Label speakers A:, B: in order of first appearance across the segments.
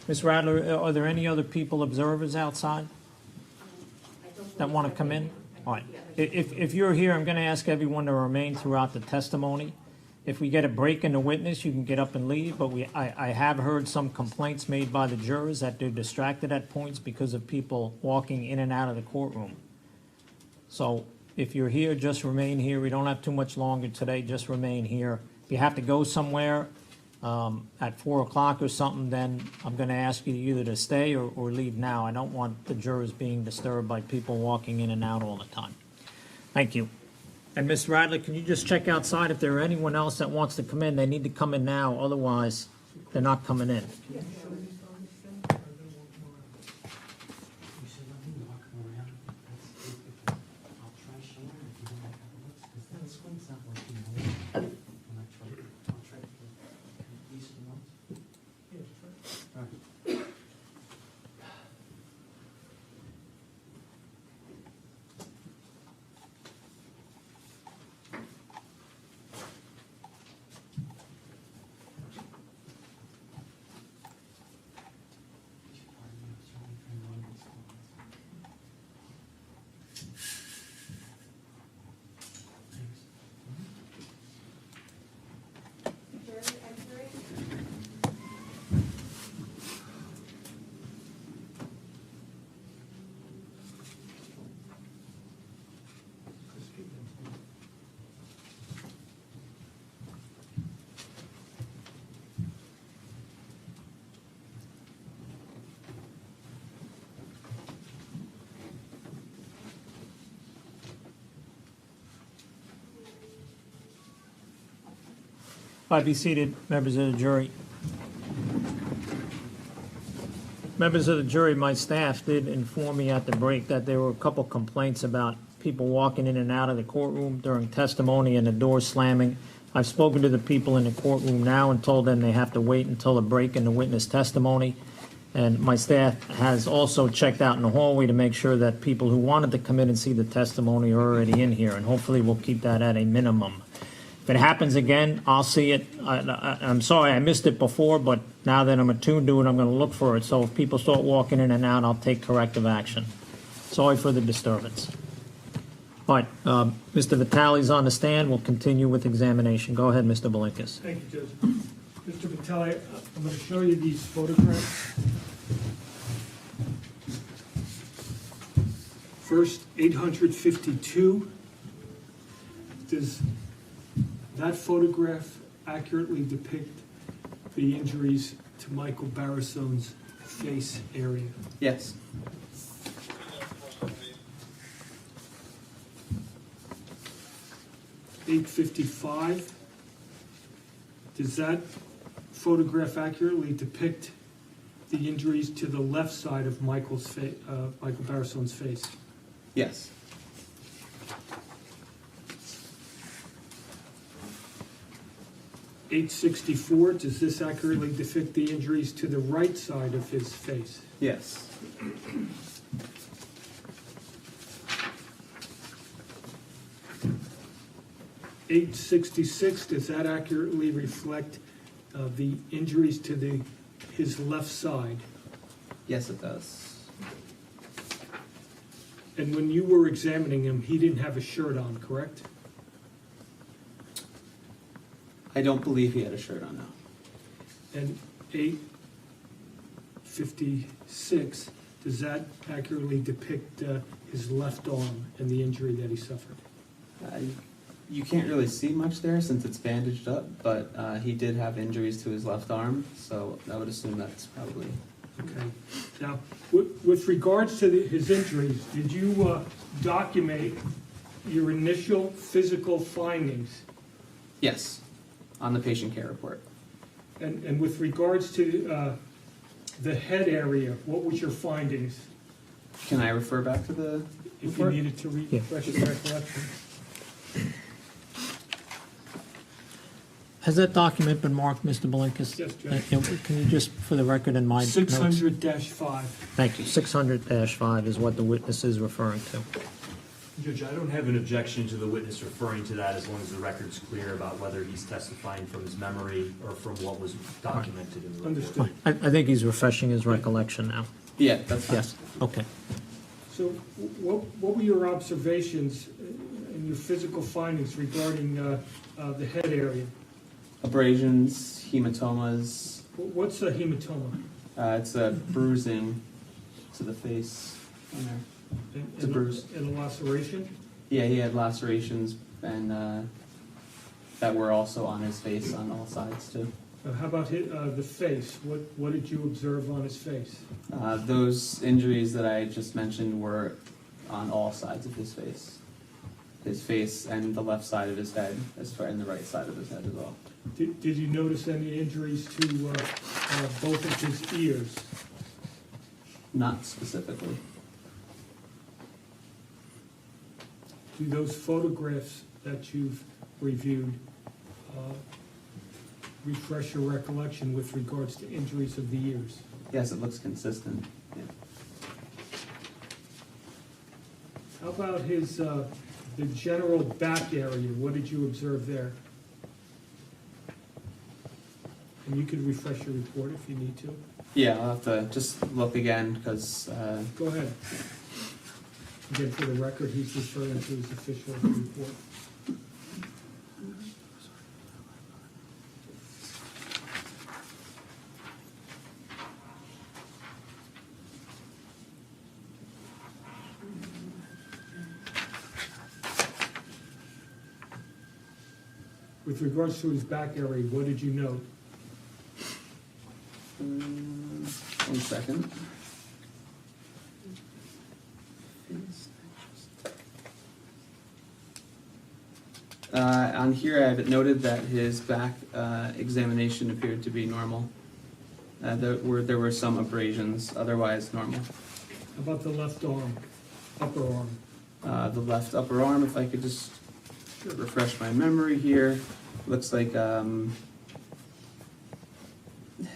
A: Ms. Radler, are there any other people, observers outside that want to come in? All right. If you're here, I'm going to ask everyone to remain throughout the testimony. If we get a break in the witness, you can get up and leave, but I have heard some complaints made by the jurors that they're distracted at points because of people walking in and out of the courtroom. So if you're here, just remain here. We don't have too much longer today. Just remain here. If you have to go somewhere at 4 o'clock or something, then I'm going to ask you either to stay or leave now. I don't want the jurors being disturbed by people walking in and out all the time. Thank you. And Ms. Radler, can you just check outside if there are anyone else that wants to come in? They need to come in now, otherwise they're not coming in. Be seated, members of the jury. Members of the jury, my staff did inform me at the break that there were a couple complaints about people walking in and out of the courtroom during testimony and the door slamming. I've spoken to the people in the courtroom now and told them they have to wait until the break in the witness testimony. And my staff has also checked out in the hallway to make sure that people who wanted to come in and see the testimony are already in here, and hopefully we'll keep that at a minimum. If it happens again, I'll see it. I'm sorry I missed it before, but now that I'm attuned to it, I'm going to look for it. So if people start walking in and out, I'll take corrective action. Sorry for the disturbance. All right, Mr. Vitale's on the stand. We'll continue with examination. Go ahead, Mr. Belinkas.
B: Thank you, Judge. Mr. Vitale, I'm going to show you these photographs. First, 852. Does that photograph accurately depict the injuries to Michael Barisone's face area?
C: Yes.
B: $855. Does that photograph accurately depict the injuries to the left side of Michael Barisone's face?
C: Yes.
B: $864. Does this accurately depict the injuries to the right side of his face?
C: Yes.
B: $866. Does that accurately reflect the injuries to his left side?
C: Yes, it does.
B: And when you were examining him, he didn't have a shirt on, correct?
C: I don't believe he had a shirt on now.
B: And 856, does that accurately depict his left arm and the injury that he suffered?
C: You can't really see much there since it's bandaged up, but he did have injuries to his left arm, so I would assume that's probably...
B: Okay. Now, with regards to his injuries, did you document your initial physical findings?
C: Yes, on the patient care report.
B: And with regards to the head area, what was your findings?
C: Can I refer back to the
B: If
C: report?
B: you needed to refresh your recollection.
A: Has that document been marked, Mr. Belinkas?
B: Yes, Judge.
A: Can you just, for the record in my notes?
B: 600-5.
A: Thank you. 600-5 is what the witness is referring to.
D: Judge, I don't have an objection to the witness referring to that as long as the record's clear about whether he's testifying from his memory or from what was documented in the report.
B: Understood.
A: I think he's refreshing his recollection now.
C: Yeah, that's fine.
A: Yes, okay.
B: So what were your observations and your physical findings regarding the head area?
C: Abrasions, hematomas.
B: What's a hematoma?
C: It's a bruising to the face on there. It's a bruise.
B: And a laceration?
C: Yeah, he had lacerations and that were also on his face on all sides too.
B: How about the face? What did you observe on his face?
C: Those injuries that I just mentioned were on all sides of his face. His face and the left side of his head, and the right side of his head as well.
B: Did you notice any injuries to both of his ears?
C: Not specifically.
B: Do those photographs that you've reviewed refresh your recollection with regards to injuries of the ears?
C: Yes, it looks consistent. Yeah.
B: How about his the general back area? What did you observe there? And you could refresh your report if you need to.
C: Yeah, I'll have to just look again because
B: Go ahead. Again, for the record, he's referring to his official report. With regards to his back area, what did you note?
C: 1 second. On here, I have it noted that his back examination appeared to be normal. There were some abrasions, otherwise normal.
B: How about the left arm, upper arm?
C: The left upper arm, if I could just refresh my memory here, looks like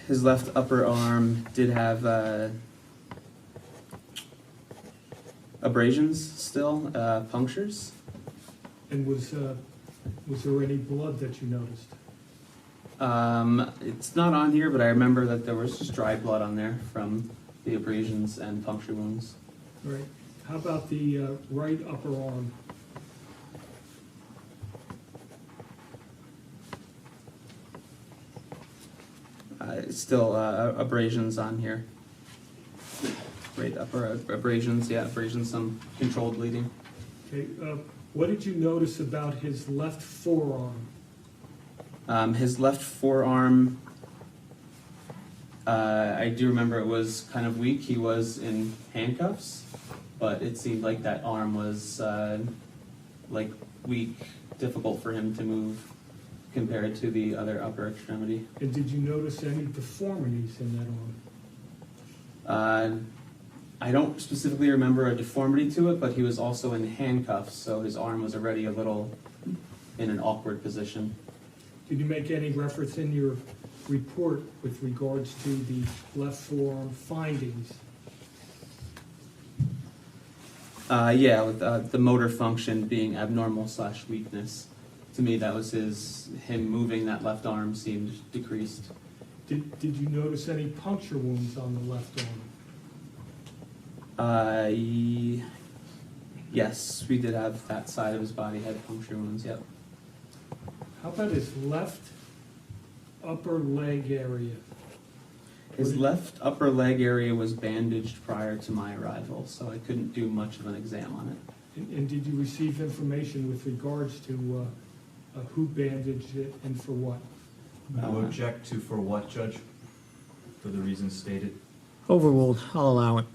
C: his left upper arm did have abrasions still, punctures.
B: And was there any blood that you noticed?
C: It's not on here, but I remember that there was just dry blood on there from the abrasions and puncture wounds.
B: Right. How about the right upper arm?
C: Still abrasions on here. Right upper abrasions, yeah, abrasions, some controlled bleeding.
B: Okay. What did you notice about his left forearm?
C: His left forearm, I do remember it was kind of weak. He was in handcuffs, but it seemed like that arm was like weak, difficult for him to move compared to the other upper extremity.
B: And did you notice any deformities in that arm?
C: I don't specifically remember a deformity to it, but he was also in handcuffs, so his arm was already a little in an awkward position.
B: Did you make any reference in your report with regards to the left forearm findings?
C: Yeah, with the motor function being abnormal / weakness. To me, that was him moving that left arm seemed decreased.
B: Did you notice any puncture wounds on the left arm?
C: Yes, we did have that side of his body had puncture wounds, yep.
B: How about his left upper leg area?
C: His left upper leg area was bandaged prior to my arrival, so I couldn't do much of an exam on it.
B: And did you receive information with regards to who bandaged it and for what?
D: No object to for what, Judge? For the reasons stated?
A: Overruled, I'll allow it.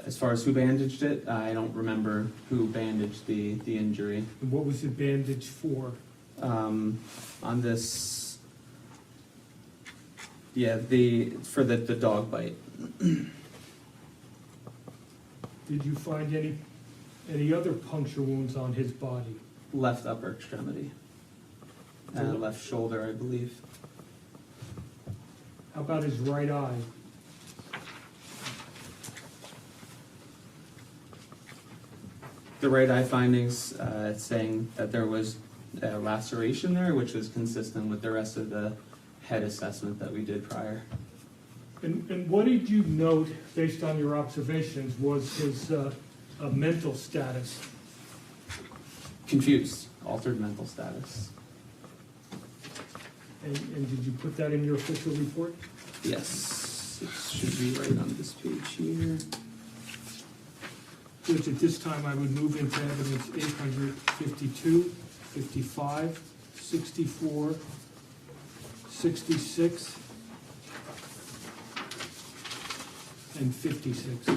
C: As far as who bandaged it, I don't remember who bandaged the injury.
B: And what was it bandaged for?
C: On this, yeah, for the dog bite.
B: Did you find any other puncture wounds on his body?
C: Left upper extremity. Left shoulder, I believe.
B: How about his right eye?
C: the right eye findings, saying that there was a laceration there, which was consistent with the rest of the head assessment that we did prior.
B: And what did you note, based on your observations, was his mental status?
C: Confused, altered mental status.
B: And did you put that in your official report?
C: Yes, it should be right on this page here.
B: Which at this time I would move into evidence 852, 55, 64, 66, and 56.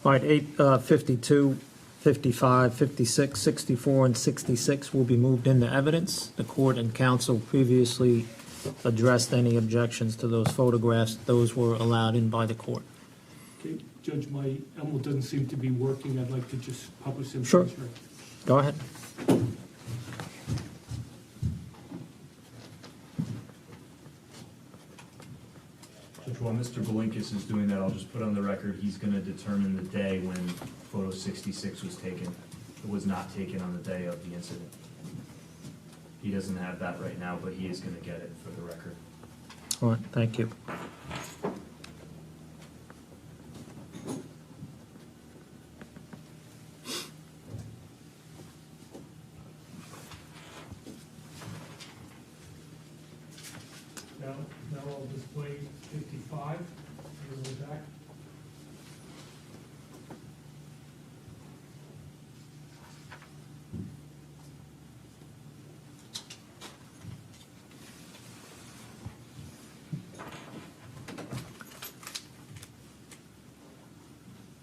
A: All right, 52, 55, 56, 64, and 66 will be moved into evidence. The court and counsel previously addressed any objections to those photographs. Those were allowed in by the court.
B: Okay, Judge, my emerald doesn't seem to be working. I'd like to just publish them.
A: Sure. Go ahead.
D: Judge, while Mr. Belinkis is doing that, I'll just put on the record, he's gonna determine the day when photo 66 was taken. It was not taken on the day of the incident. He doesn't have that right now, but he is gonna get it for the record.
A: All right, thank you.
B: Now I'll display 55. Go back.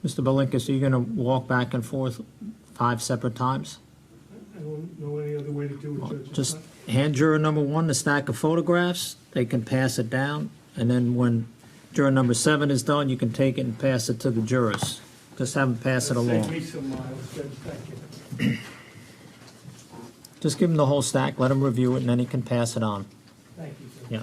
A: Mr. Belinkis, are you going to walk back and forth 5 separate times?
B: I don't know any other way to do it, Judge.
A: Just hand juror number 1 the stack of photographs. They can pass it down. And then when juror number 7 is done, you can take it and pass it to the jurors. Just have them pass it
B: Save
A: along.
B: me some miles, Judge. Thank you.
A: Just give him the whole stack, let him review it, and then he can pass it on.
B: Thank you, Judge.
A: Yeah.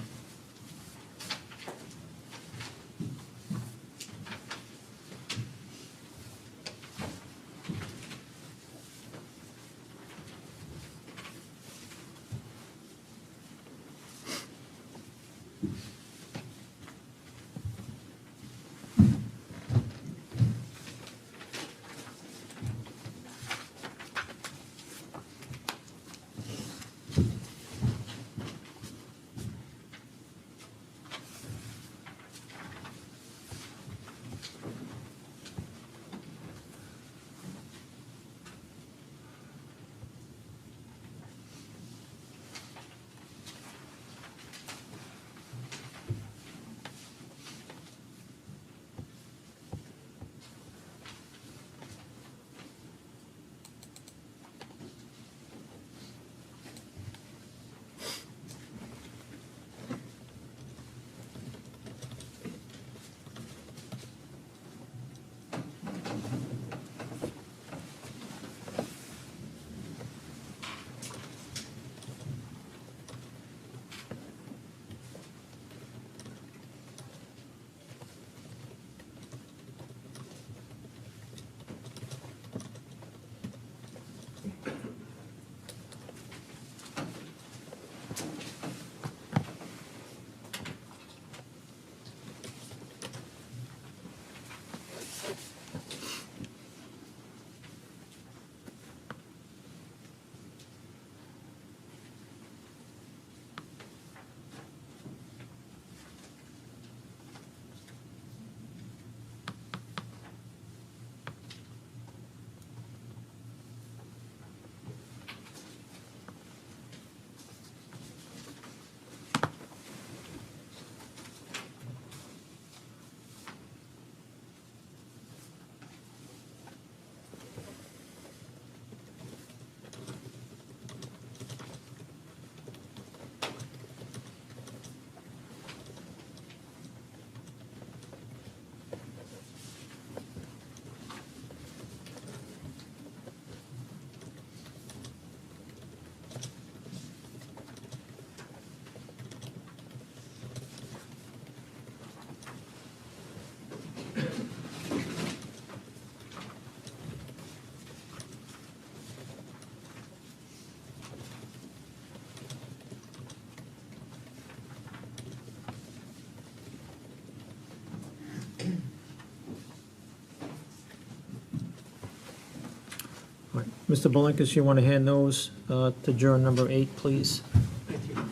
A: Mr. Belinkus, you want to hand those to juror number 8, please?
B: Thank you.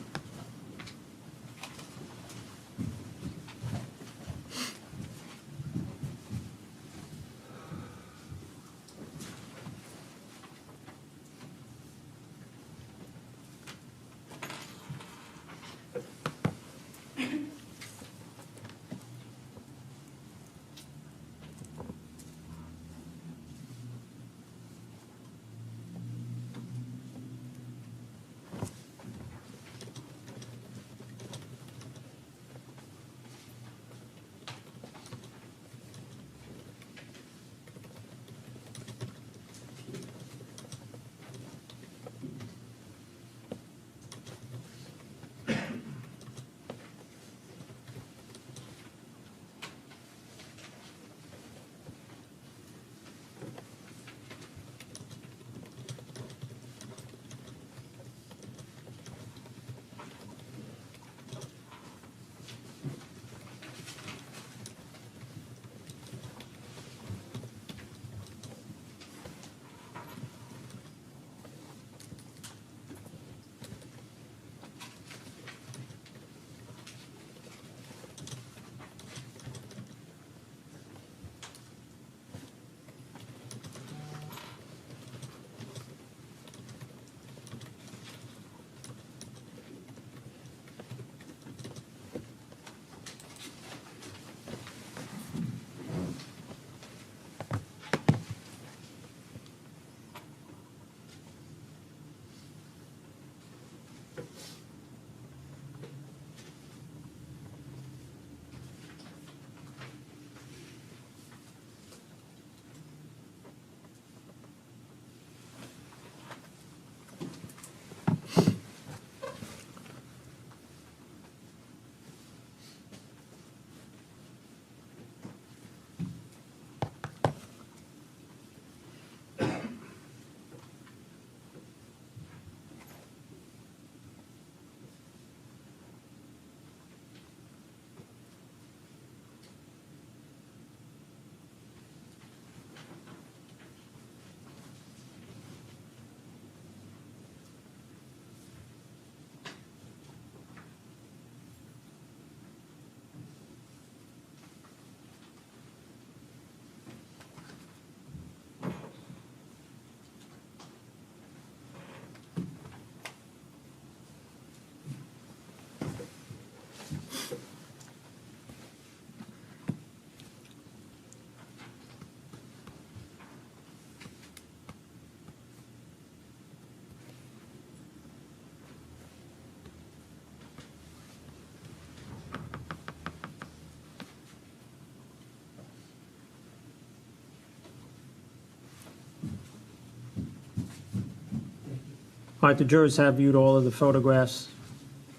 A: All right, the jurors have viewed all of the photographs.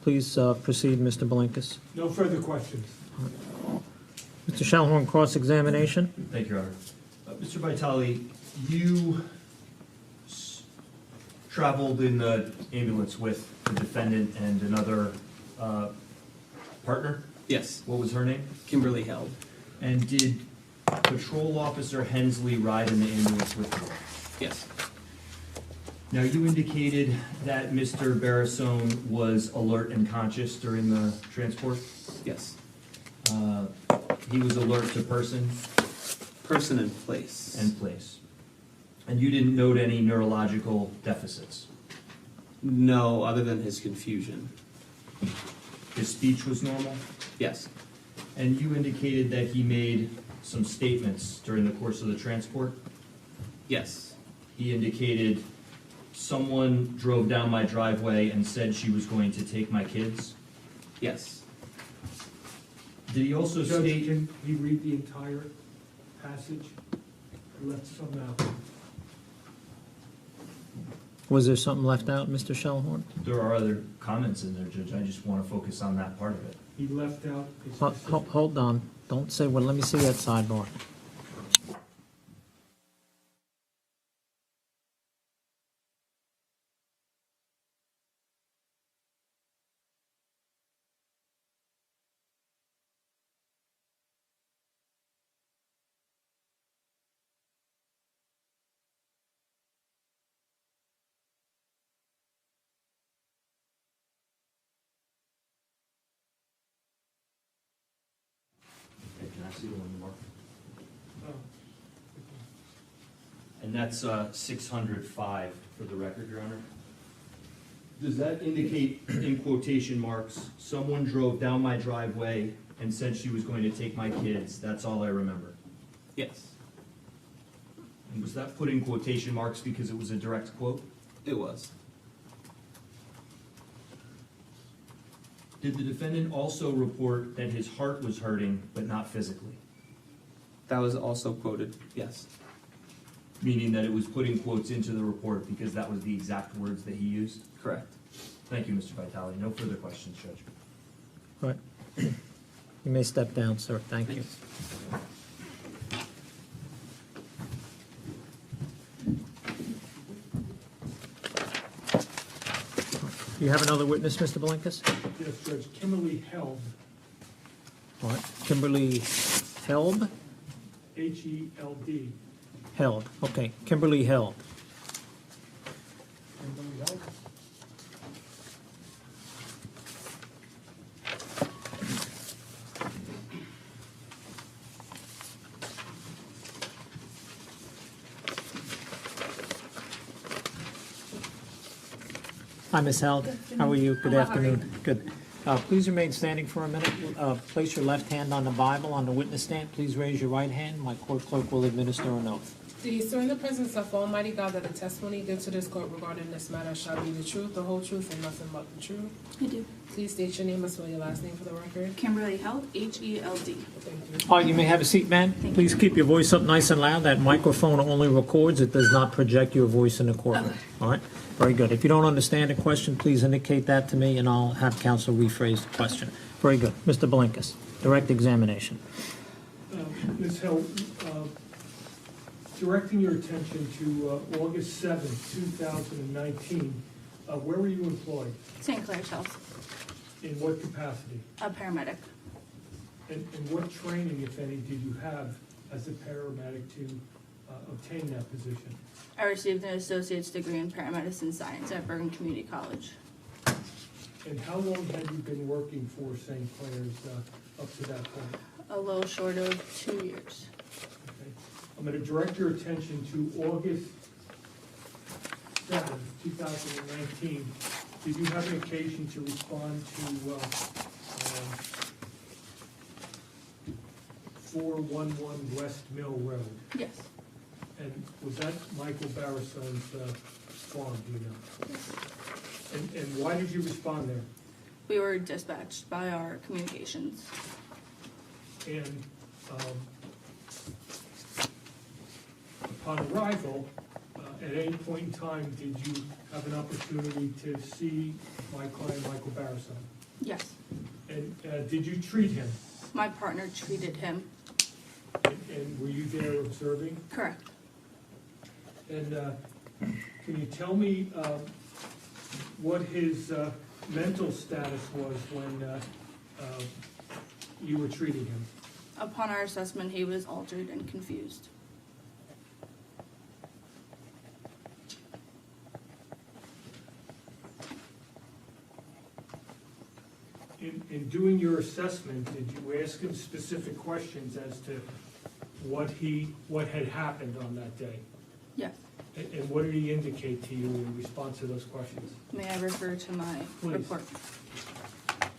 A: Please proceed, Mr. Belinkus.
B: No further questions.
A: Mr. Shellhorn, cross-examination?
D: Thank you, Your Honor. Mr. Vitale, you traveled in the ambulance with the defendant and another partner?
C: Yes,
D: What was her name?
C: Kimberly Held.
D: And did Patrol Officer Hensley ride in the ambulance with you?
C: Yes,
D: Now, you indicated that Mr. Barisone was alert and conscious during the transport.
C: yes.
D: He was alert to person
C: Person and place.
D: and place. And you didn't note any neurological deficits.
C: No, other than his confusion.
D: His speech was normal.
C: Yes,
D: And you indicated that he made some statements during the course of the transport.
C: yes,
D: He indicated, someone drove down my driveway and said she was going to take my kids.
C: yes.
D: Did he also
B: Judge,
D: state,
B: can we read the entire passage? I left some out.
A: Was there something left out, Mr. Shellhorn?
D: there are other comments in there, Judge, I just want to focus on that part of it.
B: He left out a
A: Ho-
B: specific.
A: Hold on, don't say, well, let me see that sidebar.
D: seal on the mark.
B: Oh.
D: And that's 605 for the record, Your Honor. Does that indicate, in quotation marks, someone drove down my driveway and said she was going to take my kids? That's all I remember.
C: Yes,
D: And was that put in quotation marks because it was a direct quote?
C: it was.
D: Did the defendant also report that his heart was hurting, but not physically?
C: That was also quoted, yes.
D: Meaning that it was put in quotes into the report because that was the exact words that he used?
C: Correct.
D: Thank you, Mr. Vitale. No further questions, Judge.
A: All right. You may step down, sir. Thank you. You have another witness, Mr. Belinkus?
B: Yes, Judge, Kimberly Held,
A: All right. Kimberly Held?
B: H-E-L-D.
A: Held. Okay. Kimberly Held.
B: Kimberly Held?
A: Hi, Ms. Held. How are you? Good
E: Hello, how are
A: afternoon. Good. Please remain standing for a minute. Place your left hand on the Bible on the witness stand. Please raise your right hand. My court clerk will administer an oath.
E: Do you swear in the presence of Almighty God that the testimony given to this court regarding this matter shall be the truth, the whole truth, and nothing but the truth?
F: I do.
E: Please state your name and spell your last name for the record.
F: Kimberly Held, H-E-L-D.
E: Thank you.
A: All right, you may have a seat, ma'am. Please keep your voice up nice and loud. That microphone only records. It does not project your voice in the courtroom. All right? Very good. If you don't understand a question, please indicate that to me, and I'll have counsel rephrase the question. Very good. Mr. Belinkus, direct examination.
B: Ms. Held, directing your attention to August 7th, 2019, where were you employed?
F: St. Clair's Health,
B: In what capacity?
F: a paramedic.
B: And what training, if any, did you have as a paramedic to obtain that position?
F: I received an associate's degree in paramedicine science at Bergen Community College.
B: And how long had you been working for St. Clair's up to that point?
F: A little short of 2 years.
B: Okay. I'm going to direct your attention to August 7th, 2019. Did you have an occasion to respond to 411 West Mill Road?
F: Yes.
B: And was that Michael Barisone's farm, do you know?
F: Yes.
B: And why did you respond there?
F: We were dispatched by our communications.
B: And upon arrival, at any point in time, did you have an opportunity to see my client, Michael Barisone?
F: Yes.
B: And did you treat him?
F: My partner treated him.
B: And were you there observing?
F: Correct.
B: And can you tell me what his mental status was when you were treating him?
F: Upon our assessment, he was altered and confused.
B: In doing your assessment, did you ask him specific questions as to what had happened on that day?
F: Yes.
B: And what did he indicate to you in response to those questions?
F: May I refer to my
B: Please.
F: report?
A: All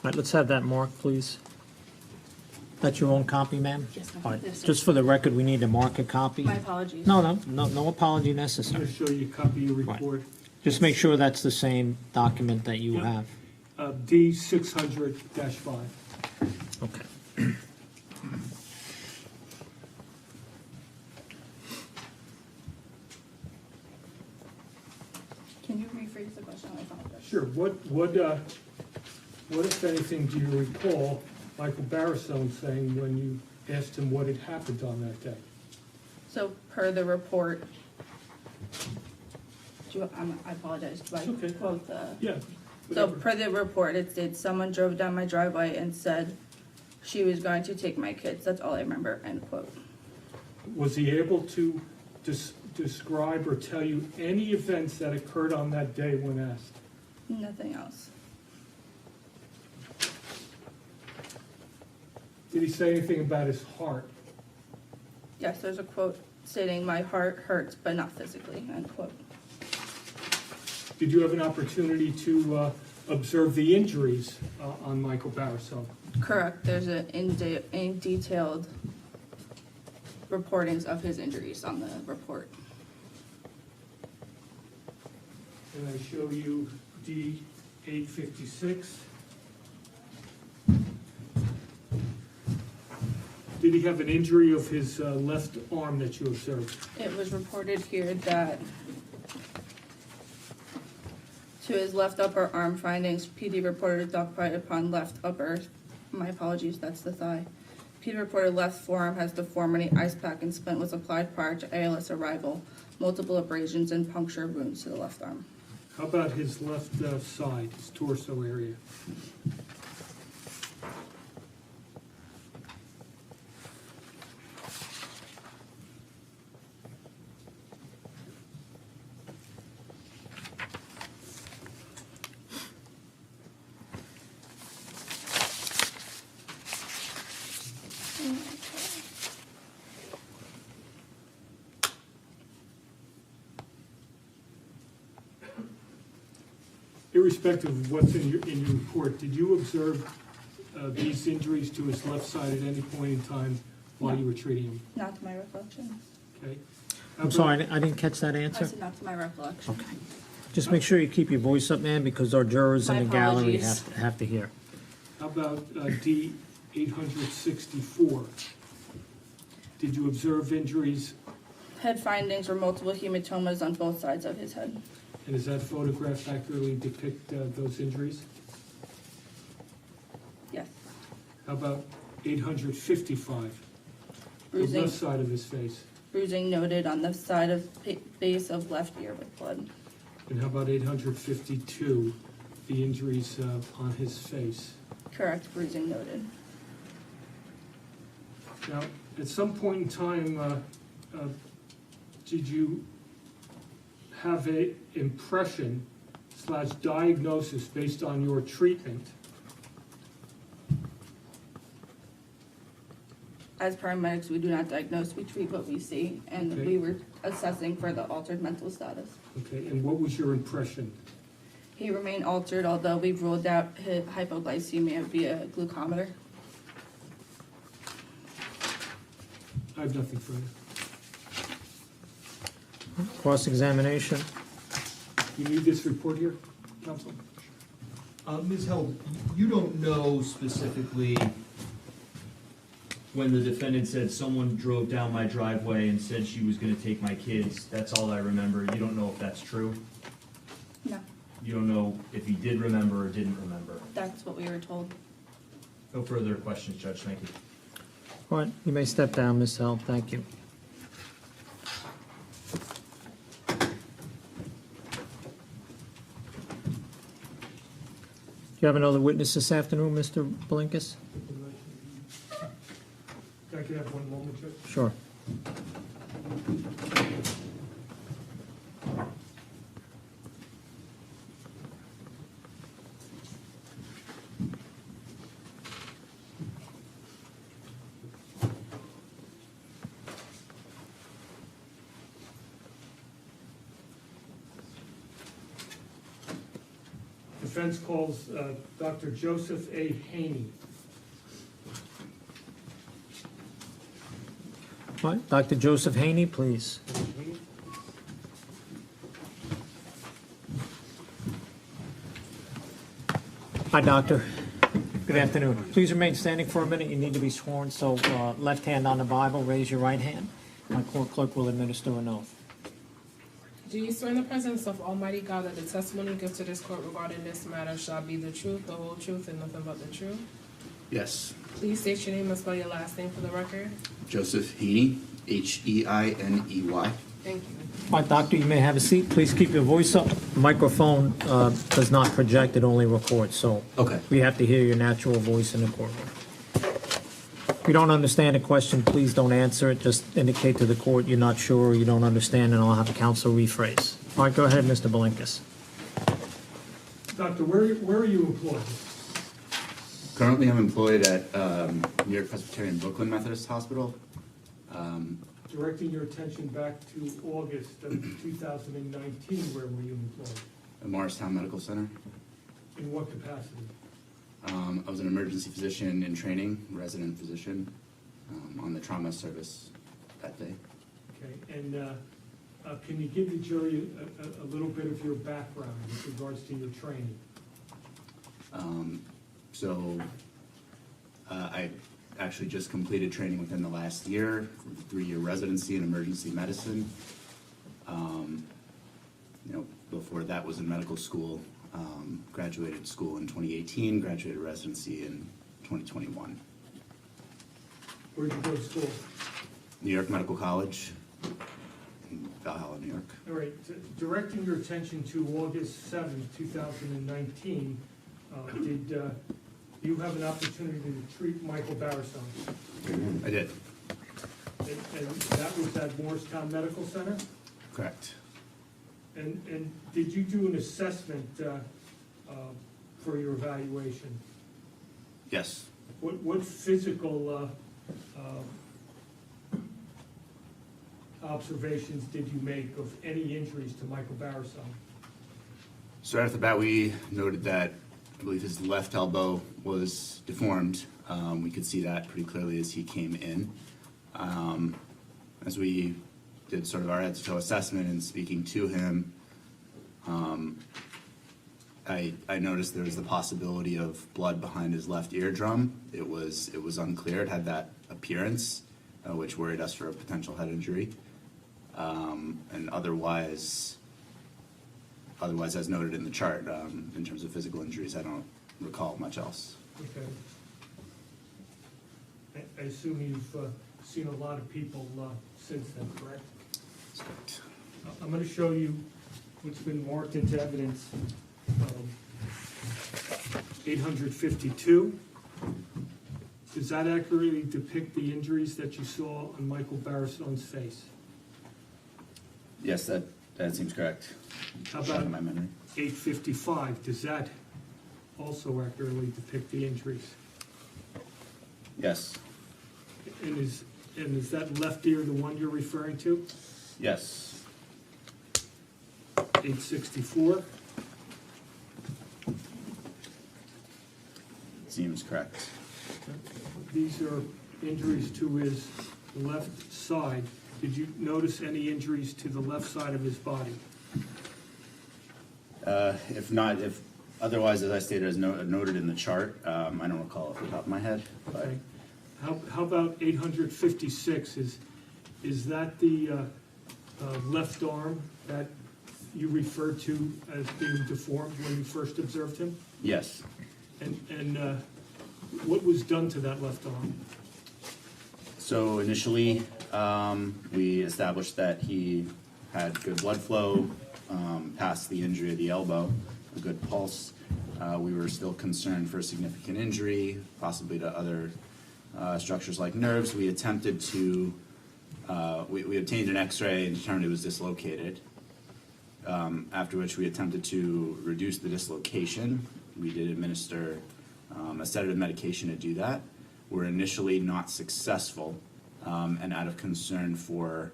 A: right, let's have that marked, please. That's your own copy, ma'am?
F: Yes, ma'am.
A: All right,
F: Yes, sir.
A: just for the record, we need to mark a copy.
F: My apologies.
A: No apology
B: I'm
A: necessary.
B: going to show you a copy of your report.
A: Just make sure that's the same document that you
B: Yep.
A: have.
B: D600-5.
A: Okay.
F: Can you rephrase the question? I apologize.
B: Sure. What if anything, do you recall Michael Barisone saying when you asked him what had happened on that day?
F: So per the report, I apologize, do I
B: It's okay.
F: quote the?
B: Yeah.
F: So
B: whatever.
F: per the report, it states someone drove down my driveway and said she was going to take my kids. That's all I remember, end quote.
B: Was he able to describe or tell you any events that occurred on that day when asked?
F: Nothing else.
B: Did he say anything about his heart?
F: Yes, there's a quote stating, "My heart hurts, but not physically," end quote.
B: Did you have an opportunity to observe the injuries on Michael Barisone?
F: Correct, there's in detailed reportings of his injuries on the report.
B: And I show you D856. Did he have an injury of his left arm that you observed?
F: It was reported here that to his left upper arm findings, PD reported a duck bite upon left upper, my apologies, that's the thigh. PD reported left forearm has deformity, ice pack and splint was applied prior to ALS arrival, multiple abrasions and puncture wounds to the left arm.
B: How about his left side, his torso area? Irrespective of what's in your report, did you observe these injuries to his left side at any point in time while you were treating him?
F: Not to my recollection.
B: Okay.
A: I'm sorry, I didn't catch that
F: I
A: answer.
F: said not to my recollection.
A: Okay. Just make sure you keep your voice up, man, because our jurors in
F: My
A: the gallery
F: apologies.
A: have to hear.
B: How about D864? Did you observe injuries,
F: Head findings were multiple hematomas on both sides of his head.
B: and does that photograph accurately depict those injuries?
F: Yes.
B: How about 855? The
F: Bruising,
B: left side of his face.
F: bruising noted on the side of base of left ear with blood.
B: And how about 852? The injuries on his face.
F: Correct, bruising noted.
B: Now, at some point in time, did you have a impression / diagnosis based on your treatment?
F: As paramedics, we do not diagnose, we treat what we see, and
B: Okay.
F: we were assessing for the altered mental status.
B: Okay, and what was your impression?
F: He remained altered, although we ruled out his hypoglycemia via glucometer.
B: I have nothing further.
A: Cross-examination.
B: You need this report here, counsel?
D: Ms. Held, you don't know specifically when the defendant said someone drove down my driveway and said she was gonna take my kids. That's all I remember. You don't know if that's true?
F: No,
D: You don't know if he did remember or didn't remember?
F: that's what we were told.
D: No further questions, Judge. Thank you.
A: All right, you may step down, Ms. Held. Thank you. Do you have another witness this afternoon, Mr. Blinkus?
B: If I could have one moment, Judge?
A: Sure.
B: Defense calls Dr. Joseph A. Heiney.
A: All right, Dr. Joseph Heiney, please. Hi, doctor. Good afternoon. Please remain standing for a minute. You need to be sworn, so left hand on the Bible, raise your right hand. My court clerk will administer an oath.
E: Do you swear in the presence of Almighty God that the testimony you give to this court regarding this matter shall be the truth, the whole truth, and nothing but the truth?
G: Yes.
E: Please state your name and spell your last name for the record.
G: Joseph Heiney, Heiney.
E: Thank you.
A: All right, doctor, you may have a seat. Please keep your voice up. The microphone does not project, it only records, so
G: Okay.
A: we have to hear your natural voice in the courtroom. If you don't understand a question, please don't answer it. Just indicate to the court you're not sure or you don't understand, and I'll have the counsel rephrase. All right, go ahead, Mr. Blinkus.
B: Doctor, where are you employed?
G: Currently, I'm employed at New York Presbyterian Brooklyn Methodist Hospital.
B: Directing your attention back to August of 2019, where were you employed?
G: At Morristown Medical Center.
B: In what capacity?
G: I was an emergency physician in training, resident physician, on the trauma service that day.
B: Okay, and can you give the jury a little bit of your background with regards to your training?
G: I actually just completed training within the last year, 3-year residency in emergency medicine. Before that was in medical school. Graduated school in 2018, graduated residency in 2021.
B: Where did you go to school?
G: New York Medical College in Valhalla, New York.
B: All right, directing your attention to August 7th, 2019, did you have an opportunity to treat Michael Barisone?
G: I did.
B: And that was at Morristown Medical Center?
G: Correct.
B: And did you do an assessment for your evaluation?
G: Yes.
B: What physical observations did you make of any injuries to Michael Barisone?
G: So right off the bat, we noted that I believe his left elbow was deformed. We could see that pretty clearly as he came in. As we did sort of our head-to-toe assessment and speaking to him, I noticed there was the possibility of blood behind his left eardrum. It was unclear. It had that appearance, which worried us for a potential head injury. And otherwise, as noted in the chart, in terms of physical injuries, I don't recall much else.
B: Okay. I assume you've seen a lot of people since then, correct?
G: That's correct.
B: I'm going to show you what's been marked into evidence. 852. Does that accurately depict the injuries that you saw on Michael Barisone's face?
G: Yes, that seems correct.
B: How
G: Shot
B: about
G: in my memory.
B: 855? Does that also accurately depict the injuries?
G: Yes.
B: And is that left ear the one you're referring to?
G: Yes.
B: 864?
G: Seems correct.
B: These are injuries to his left side. Did you notice any injuries to the left side of his body?
G: If otherwise, as I stated, as noted in the chart, I don't recall off the top of my head. But
B: Okay. How about 856? Is that the left arm that you referred to as being deformed when you first observed him?
G: yes,
B: And what was done to that left arm?
G: so initially, we established that he had good blood flow past the injury of the elbow, a good pulse. We were still concerned for a significant injury, possibly to other structures like nerves. We attempted to, we obtained an x-ray and determined it was dislocated. After which we attempted to reduce the dislocation. We did administer a sedative medication to do that. We're initially not successful, and out of concern for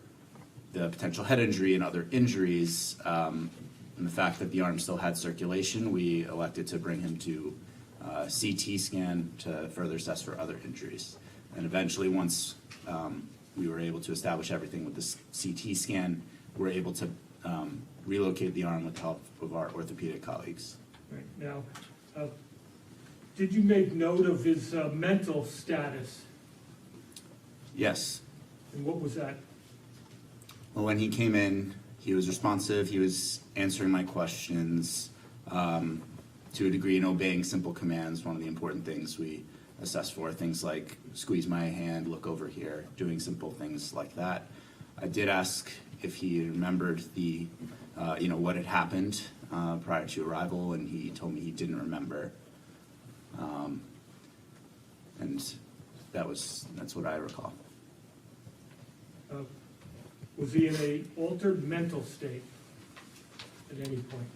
G: the potential head injury and other injuries, and the fact that the arm still had circulation, we elected to bring him to CT scan to further assess for other injuries. And eventually, once we were able to establish everything with the CT scan, we were able to relocate the arm with the help of our orthopedic colleagues.
B: Right. Now, did you make note of his mental status?
G: Yes.
B: And what was that?
G: Well, when he came in, he was responsive. He was answering my questions to a degree and obeying simple commands. One of the important things we assess for, things like squeeze my hand, look over here, doing simple things like that. I did ask if he remembered the, what had happened prior to arrival, and he told me he didn't remember. And that's what I recall.
B: Was he in a altered mental state at any point?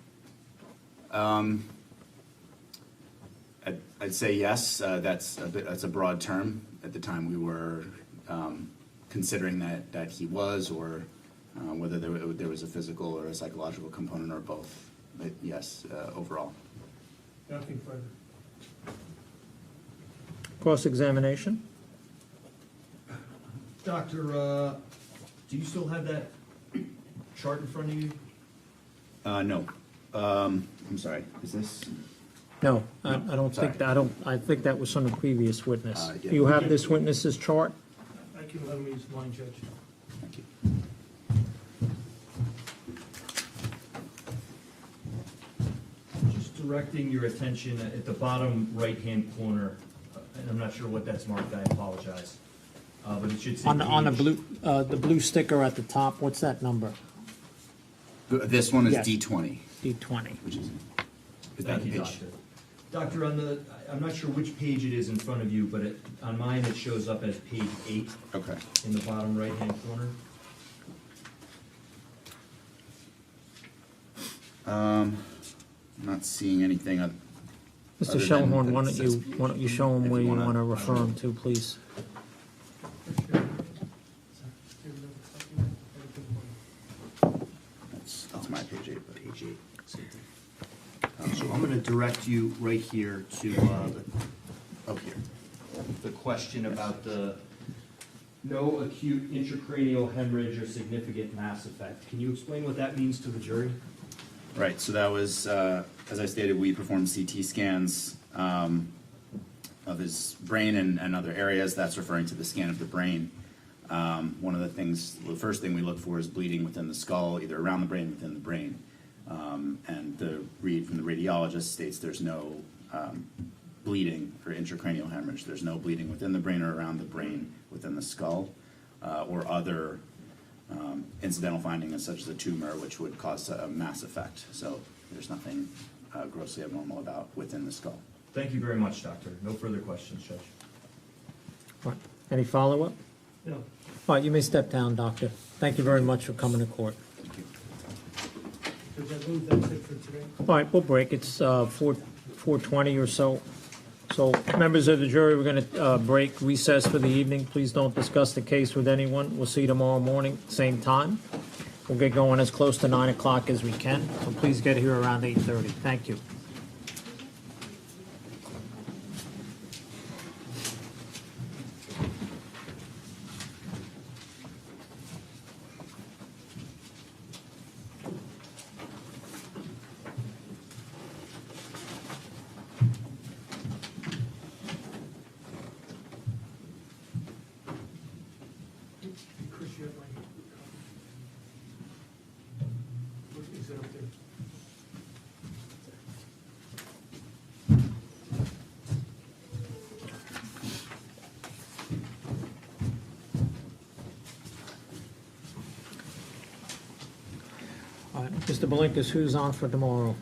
G: I'd say yes, that's a broad term. At the time, we were considering that he was, or whether there was a physical or a psychological component or both. But yes, overall.
B: Nothing further.
A: Cross-examination?
D: Doctor, do you still have that chart in front of you?
G: No. I'm sorry, is this?
A: No, I don't
G: Sorry.
A: think, I think that was from the previous witness.
G: Yeah.
A: You have this witness's chart?
B: I can let him use mine, Judge.
G: Thank you.
D: Just directing your attention at the bottom right-hand corner, and I'm not sure what that's marked, I apologize. But it should say
A: On the
D: page.
A: blue sticker at the top, what's that number?
G: This one is
A: Yes.
G: D20,
A: D20.
G: which is that
D: Thank
G: the
D: you,
G: page?
D: Doctor. Doctor, I'm not sure which page it is in front of you, but on mine it shows up as page 8
G: Okay.
D: in the bottom right-hand corner.
G: I'm not seeing anything.
A: Mr.
G: Other than
A: Shellhorn,
G: that
A: why
G: it
A: don't
G: says
A: you show him
G: if
A: where
G: you
A: you
G: wanna-
A: want to refer him to, please?
G: That's my page 8. But
H: Page 8. So I'm gonna direct you right here to,
G: oh, here.
D: The question about the no acute intracranial hemorrhage or significant mass effect. Can you explain what that means to the jury?
G: Right, so that was, as I stated, we performed CT scans of his brain and other areas. That's referring to the scan of the brain. One of the things, the first thing we look for is bleeding within the skull, either around the brain, within the brain. And the read from the radiologist states there's no bleeding for intracranial hemorrhage. There's no bleeding within the brain or around the brain, within the skull, or other incidental findings such as a tumor, which would cause a mass effect. So there's nothing grossly abnormal about within the skull.
D: Thank you very much, Doctor. No further questions, Judge.
A: All right. Any follow-up?
B: No.
A: All right, you may step down, doctor. Thank you very much for coming to court.
G: Thank you.
B: Judge, I believe that's it for today.
A: All right, we'll break. It's 4:20 or so. So, members of the jury, we're going to break, recess for the evening. Please don't discuss the case with anyone. We'll see you tomorrow morning, same time. We'll get going as close to 9 o'clock as we can, so please get here around 8:30. Thank you.
B: Chris, you have my copy? Is it up there?
A: All right, Mr. Belinkus, who's on for tomorrow?